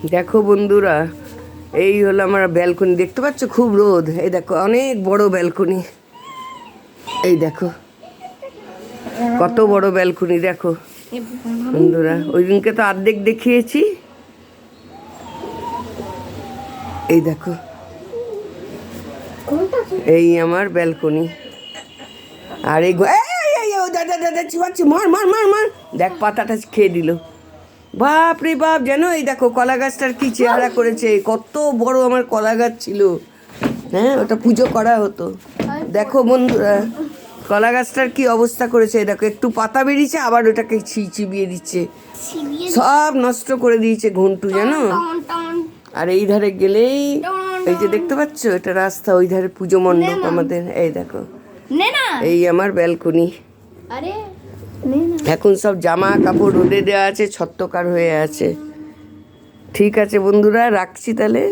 দেখো বন্ধুরা, এই হলো আমার ব্যালকনি। দেখতে পাচ্ছ খুব রোদ। এই দেখো অনেক বড় ব্যালকনি। এই দেখো কত বড় ব্যালকনি। দেখো বন্ধুরা, ওই দিনকে তো অর্ধেক দেখিয়েছি। এই দেখো, এই আমার ব্যালকনি। আর এই দাদা দাদা চিবাচ্ছি, মার মার মার মার। দেখ পাতাটা খেয়ে দিল। বাপ রে বাপ, যেন এই দেখো কলা গাছটার কি চেহারা করেছে। কত বড় আমার কলা গাছ ছিল। হ্যাঁ, ওটা পুজো করা হতো। দেখো বন্ধুরা, কলা গাছটার কি অবস্থা করেছে। দেখো একটু পাতা বেরিয়েছে, আবার ওটাকে চিবিয়ে দিচ্ছে। সব নষ্ট করে দিয়েছে ঘন্টু, জানো। আর এই ধারে গেলেই এই যে দেখতে পাচ্ছ, এটা রাস্তা, ওই ধারে পুজো মণ্ডপ আমাদের। এই দেখো, এই আমার ব্যালকনি। এখন সব জামা কাপড় রোদে দেওয়া আছে, ছত্রকার হয়ে আছে। ঠিক আছে বন্ধুরা, রাখছি তাহলে।